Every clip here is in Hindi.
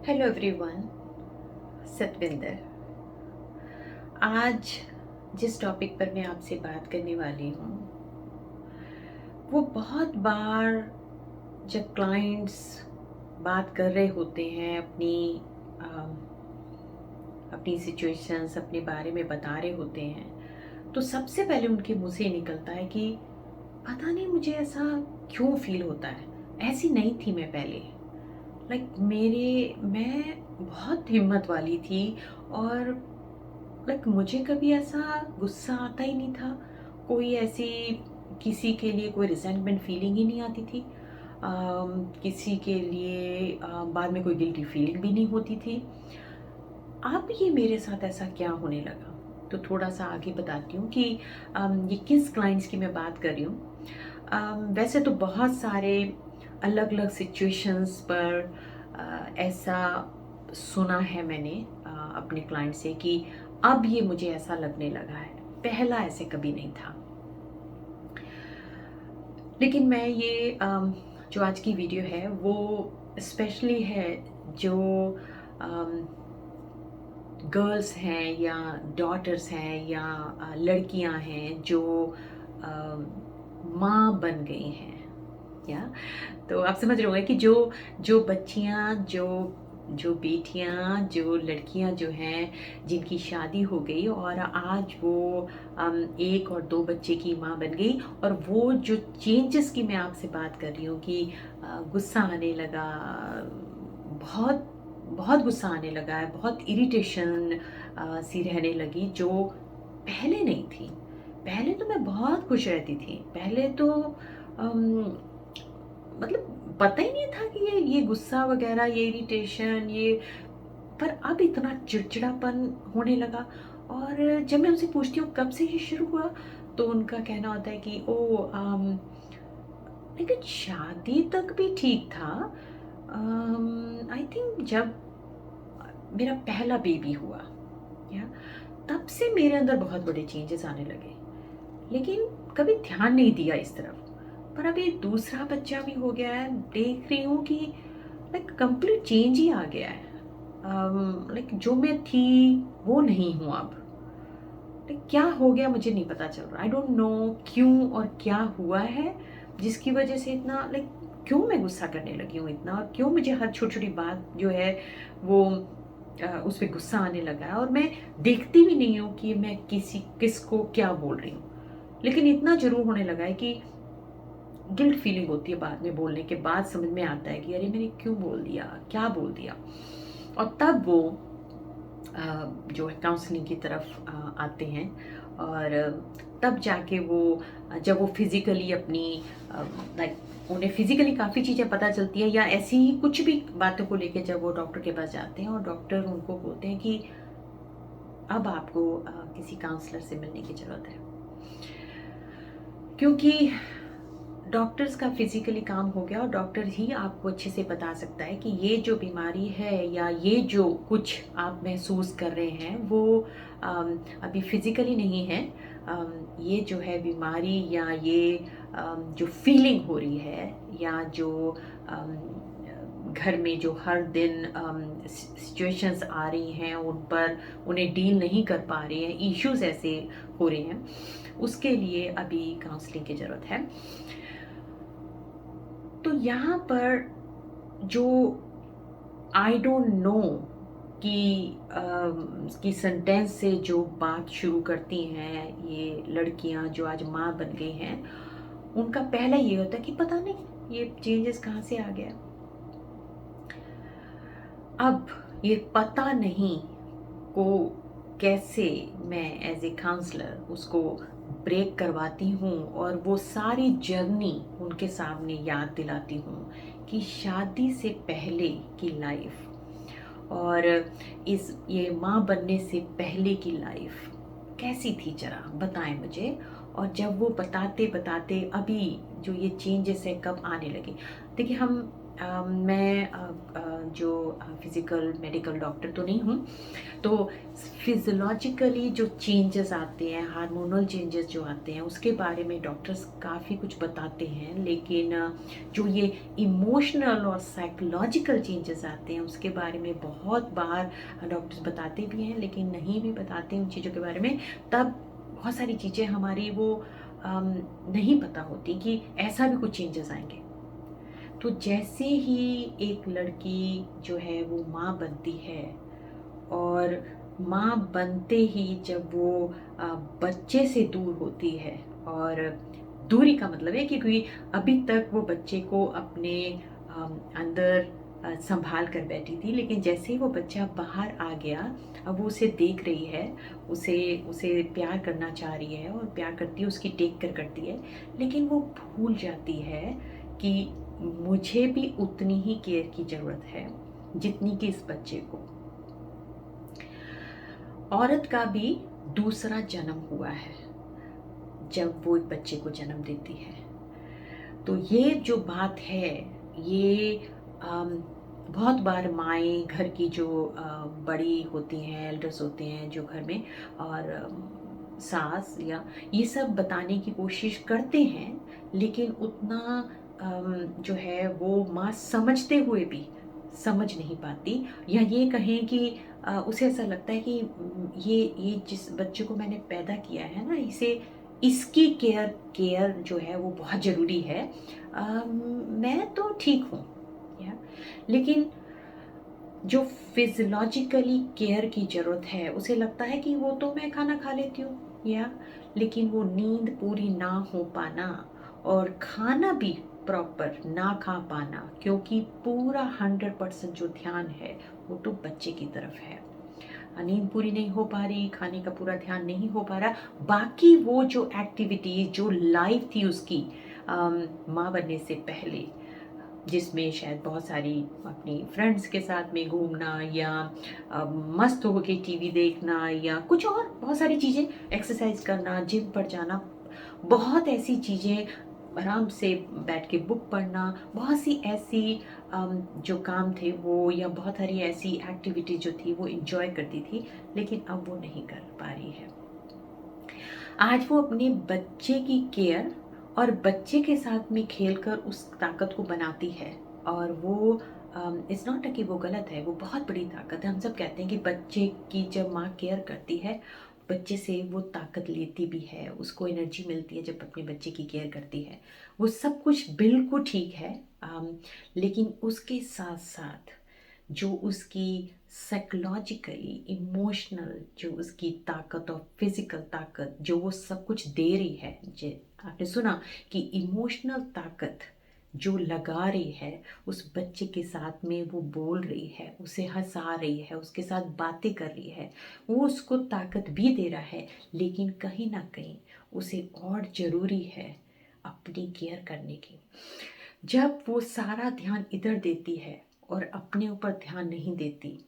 Hello everyone. सतविंदर। आज जिस टॉपिक पर मैं आपसे बात करने वाली हूँ वो बहुत बार जब क्लाइंट्स बात कर रहे होते हैं अम, अपनी सिचुएशंस अपने बारे में बता रहे होते हैं तो सबसे पहले उनके मुंह से निकलता है कि पता नहीं मुझे ऐसा क्यों फील होता है, ऐसी नहीं थी मैं पहले। मैं बहुत हिम्मत वाली थी और मुझे कभी ऐसा गुस्सा आता ही नहीं था। कोई ऐसी किसी के लिए कोई रिजेंटमेंट फीलिंग ही नहीं आती थी। किसी के लिए बाद में कोई गिल्टी फीलिंग भी नहीं होती थी। अब ये मेरे साथ ऐसा क्या होने लगा, तो थोड़ा सा आगे बताती हूँ कि ये किस क्लाइंट्स की मैं बात कर रही हूँ। वैसे तो बहुत सारे अलग अलग सिचुएशंस पर ऐसा सुना है मैंने अपने क्लाइंट से कि अब ये मुझे ऐसा लगने लगा है, पहला ऐसे कभी नहीं था। लेकिन मैं ये जो आज की वीडियो है वो स्पेशली है जो गर्ल्स हैं या डॉटर्स हैं या लड़कियां हैं जो माँ बन गई हैं। या तो आप समझ रहे होंगे कि जो जो बच्चियां जो जो बेटियां जो लड़कियां जो हैं जिनकी शादी हो गई और आज वो एक और दो बच्चे की माँ बन गई, और वो जो चेंजेस की मैं आपसे बात कर रही हूँ कि गुस्सा आने लगा, बहुत बहुत गुस्सा आने लगा है, बहुत इरिटेशन सी रहने लगी जो पहले नहीं थी। पहले तो मैं बहुत खुश रहती थी, पहले तो अम, मतलब पता ही नहीं था कि ये गुस्सा वगैरह, ये इरिटेशन, ये पर अब इतना चिड़चिड़ापन होने लगा। और जब मैं उनसे पूछती हूँ कब से ये शुरू हुआ, तो उनका कहना होता है कि लेकिन शादी तक भी ठीक था। आई थिंक जब मेरा पहला बेबी हुआ, या तब से मेरे अंदर बहुत बड़े चेंजेस आने लगे, लेकिन कभी ध्यान नहीं दिया इस तरफ। पर अभी दूसरा बच्चा भी हो गया है, देख रही हूँ कि कंप्लीट चेंज ही आ गया है। जो मैं थी वो नहीं हूँ अब। क्या हो गया मुझे नहीं पता चल रहा, आई डोंट नो क्यों और क्या हुआ है जिसकी वजह से इतना क्यों मैं गुस्सा करने लगी हूँ इतना, और क्यों मुझे हर छोटी छोटी बात जो है वो उस पर गुस्सा आने लगा है। और मैं देखती भी नहीं हूँ कि मैं किसको क्या बोल रही हूँ, लेकिन इतना जरूर होने लगा है कि गिल्ट फीलिंग होती है बाद में, बोलने के बाद समझ में आता है कि अरे मैंने क्यों बोल दिया, क्या बोल दिया। और तब वो जो है काउंसलिंग की तरफ आते हैं, और तब जाके वो जब वो फिज़िकली अपनी उन्हें फिज़िकली काफ़ी चीज़ें पता चलती हैं, या ऐसी ही कुछ भी बातों को लेके जब वो डॉक्टर के पास जाते हैं और डॉक्टर उनको बोलते हैं कि अब आपको किसी काउंसलर से मिलने की ज़रूरत है, क्योंकि डॉक्टर्स का फिजिकली काम हो गया और डॉक्टर ही आपको अच्छे से बता सकता है कि ये जो बीमारी है या ये जो कुछ आप महसूस कर रहे हैं वो अभी फिजिकली नहीं है। ये जो है बीमारी या ये जो फीलिंग हो रही है, या जो अम, घर में जो हर दिन सिचुएशंस आ रही हैं उन पर उन्हें डील नहीं कर पा रहे हैं, इश्यूज ऐसे हो रहे हैं, उसके लिए अभी काउंसलिंग की ज़रूरत है। तो यहाँ पर जो आई डोंट नो कि सेंटेंस से जो बात शुरू करती हैं ये लड़कियां जो आज माँ बन गई हैं, उनका पहला ये होता है कि पता नहीं ये चेंजेस कहाँ से आ गया। अब ये पता नहीं को कैसे मैं एज ए काउंसलर उसको ब्रेक करवाती हूँ और वो सारी जर्नी उनके सामने याद दिलाती हूँ कि शादी से पहले की लाइफ और इस ये माँ बनने से पहले की लाइफ कैसी थी, जरा बताएं मुझे। और जब वो बताते बताते अभी जो ये चेंजेस है कब आने लगे, देखिए हम मैं जो फिज़िकल मेडिकल डॉक्टर तो नहीं हूँ, तो फिज़ियोलॉजिकली जो चेंजेस आते हैं, हार्मोनल चेंजेस जो आते हैं, उसके बारे में डॉक्टर्स काफ़ी कुछ बताते हैं। लेकिन जो ये इमोशनल और साइकोलॉजिकल चेंजेस आते हैं, उसके बारे में बहुत बार डॉक्टर्स बताते भी हैं, लेकिन नहीं भी बताते उन चीज़ों के बारे में। तब बहुत सारी चीज़ें हमारी वो अम, नहीं पता होती कि ऐसा भी कुछ चेंजेस आएँगे। तो जैसे ही एक लड़की जो है वो माँ बनती है, और माँ बनते ही जब वो अ, बच्चे से दूर होती है, और दूरी का मतलब है कि क्योंकि अभी तक वो बच्चे को अपने अंदर संभाल कर बैठी थी, लेकिन जैसे ही वो बच्चा बाहर आ गया, अब वो उसे देख रही है, उसे उसे प्यार करना चाह रही है, और प्यार करती है, उसकी टेक कर करती है, लेकिन वो भूल जाती है कि मुझे भी उतनी ही केयर की ज़रूरत है जितनी कि इस बच्चे को। औरत का भी दूसरा जन्म हुआ है जब वो एक बच्चे को जन्म देती है। तो ये जो बात है, ये अम, बहुत बार माएँ घर की जो बड़ी होती हैं, एल्डर्स होते हैं जो घर में, और सास या ये सब बताने की कोशिश करते हैं, लेकिन उतना जो है वो माँ समझते हुए भी समझ नहीं पाती, या ये कहें कि उसे ऐसा लगता है कि ये जिस बच्चे को मैंने पैदा किया है ना, इसे इसकी केयर केयर जो है वो बहुत ज़रूरी है। मैं तो ठीक हूँ, या लेकिन जो फिज़ियोलॉजिकली केयर की ज़रूरत है, उसे लगता है कि वो तो मैं खाना खा लेती हूँ, या लेकिन वो नींद पूरी ना हो पाना, और खाना भी प्रॉपर ना खा पाना, क्योंकि पूरा 100% जो ध्यान है, वो तो बच्चे की तरफ है। नींद पूरी नहीं हो पा रही, खाने का पूरा ध्यान नहीं हो पा रहा, बाकी वो जो एक्टिविटीज़, जो लाइफ़ थी उसकी माँ बनने से पहले, जिसमें शायद बहुत सारी अपनी फ्रेंड्स के साथ में घूमना, या मस्त होके टीवी देखना, या कुछ और बहुत सारी चीज़ें, एक्सरसाइज करना, जिम पर जाना, बहुत ऐसी चीज़ें, आराम से बैठ के बुक पढ़ना, बहुत सी ऐसी जो काम थे वो, या बहुत सारी ऐसी एक्टिविटी जो थी वो एंजॉय करती थी, लेकिन अब वो नहीं कर पा रही है। आज वो अपने बच्चे की केयर और बच्चे के साथ में खेलकर उस ताकत को बनाती है, और वो इट्स नॉट कि वो गलत है, वो बहुत बड़ी ताकत है। हम सब कहते हैं कि बच्चे की जब माँ केयर करती है, बच्चे से वो ताकत लेती भी है, उसको एनर्जी मिलती है जब अपने बच्चे की केयर करती है। वो सब कुछ बिल्कुल ठीक है, लेकिन उसके साथ साथ जो उसकी साइकोलॉजिकली, इमोशनल जो उसकी ताकत और फिज़िकल ताकत जो वो सब कुछ दे रही है, जे आपने सुना कि इमोशनल ताकत जो लगा रही है उस बच्चे के साथ में, वो बोल रही है, उसे हँसा रही है, उसके साथ बातें कर रही है, वो उसको ताकत भी दे रहा है, लेकिन कहीं न कहीं उसे और ज़रूरी है अपनी केयर करने की। जब वो सारा ध्यान इधर देती है और अपने ऊपर ध्यान नहीं देती,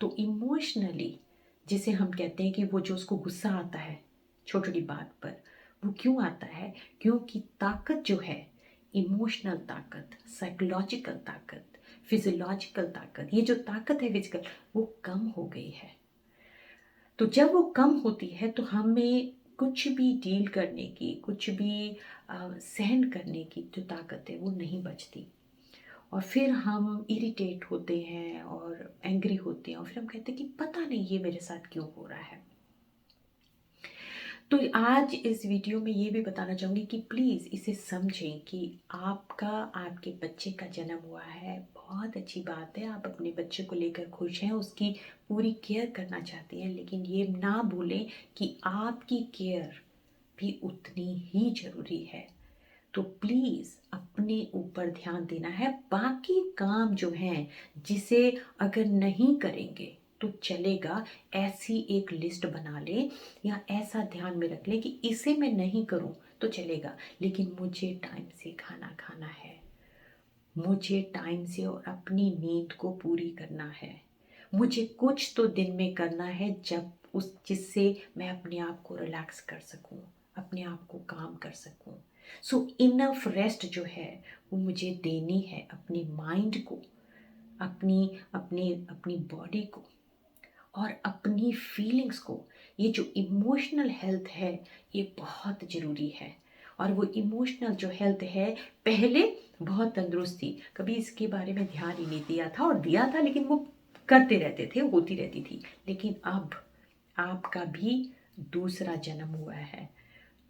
तो इमोशनली, जिसे हम कहते हैं कि वो जो उसको गुस्सा आता है छोटी छोटी बात पर, वो क्यों आता है? क्योंकि ताकत जो है, इमोशनल ताकत, साइकोलॉजिकल ताकत, फिजियोलॉजिकल ताकत, ये जो ताकत है फिजिकल, वो कम हो गई है। तो जब वो कम होती है तो हमें कुछ भी डील करने की, कुछ भी सहन करने की जो ताकत है वो नहीं बचती, और फिर हम इरिटेट होते हैं और एंग्री होते हैं, और फिर हम कहते हैं कि पता नहीं ये मेरे साथ क्यों हो रहा है। तो आज इस वीडियो में ये भी बताना चाहूँगी कि प्लीज़ इसे समझें कि आपका, आपके बच्चे का जन्म हुआ है, बहुत अच्छी बात है, आप अपने बच्चे को लेकर खुश हैं, उसकी पूरी केयर करना चाहती हैं, लेकिन ये ना भूलें कि आपकी केयर भी उतनी ही ज़रूरी है। तो प्लीज़ अपने ऊपर ध्यान देना है, बाकी काम जो हैं जिसे अगर नहीं करेंगे तो चलेगा, ऐसी एक लिस्ट बना लें, या ऐसा ध्यान में रख लें कि इसे मैं नहीं करूं तो चलेगा, लेकिन मुझे टाइम से खाना खाना है, मुझे टाइम से और अपनी नींद को पूरी करना है, मुझे कुछ तो दिन में करना है जब उस जिससे मैं अपने आप को रिलैक्स कर सकूं, अपने आप को काम कर सकूं। सो इनफ रेस्ट जो है वो मुझे देनी है अपने माइंड को, अपनी अपने अपनी बॉडी को और अपनी फीलिंग्स को। ये जो इमोशनल हेल्थ है ये बहुत ज़रूरी है। और वो इमोशनल जो हेल्थ है पहले बहुत तंदुरुस्त थी, कभी इसके बारे में ध्यान ही नहीं दिया था, और दिया था लेकिन वो करते रहते थे, होती रहती थी। लेकिन अब आपका भी दूसरा जन्म हुआ है।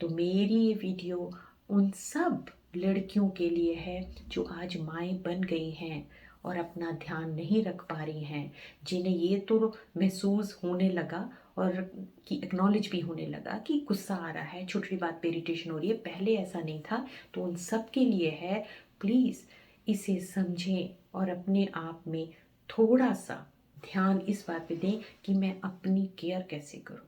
तो मेरी ये वीडियो उन सब लड़कियों के लिए है जो आज माएँ बन गई हैं और अपना ध्यान नहीं रख पा रही हैं, जिन्हें ये तो महसूस होने लगा और कि एक्नॉलेज भी होने लगा कि गुस्सा आ रहा है, छोटी बात पे इरिटेशन हो रही है, पहले ऐसा नहीं था। तो उन सब के लिए है, प्लीज़ इसे समझें और अपने आप में थोड़ा सा ध्यान इस बात पे दें कि मैं अपनी केयर कैसे करूं।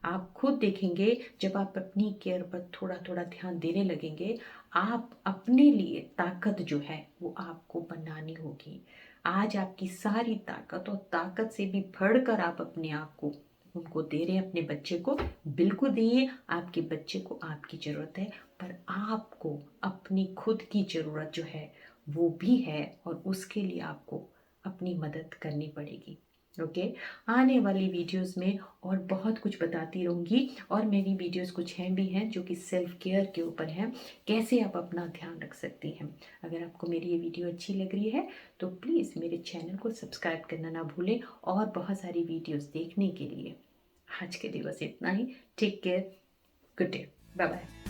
आप खुद देखेंगे जब आप अपनी केयर पर थोड़ा थोड़ा ध्यान देने लगेंगे, आप अपने लिए ताकत जो है वो आपको बनानी होगी। आज आपकी सारी ताकत और ताकत से भी बढ़कर आप अपने आप को उनको दे रहे हैं, अपने बच्चे को। बिल्कुल दिए, आपके बच्चे को आपकी ज़रूरत है, पर आपको अपनी खुद की ज़रूरत जो है वो भी है, और उसके लिए आपको अपनी मदद करनी पड़ेगी। ओके, आने वाली वीडियोस में और बहुत कुछ बताती रहूँगी, और मेरी वीडियोस कुछ हैं भी हैं जो कि सेल्फ केयर के ऊपर हैं, कैसे आप अपना ध्यान रख सकती हैं। अगर आपको मेरी ये वीडियो अच्छी लग रही है तो प्लीज़ मेरे चैनल को सब्सक्राइब करना ना भूलें, और बहुत सारी वीडियोस देखने के लिए। आज के लिए बस इतना ही। Take care, good day, bye bye.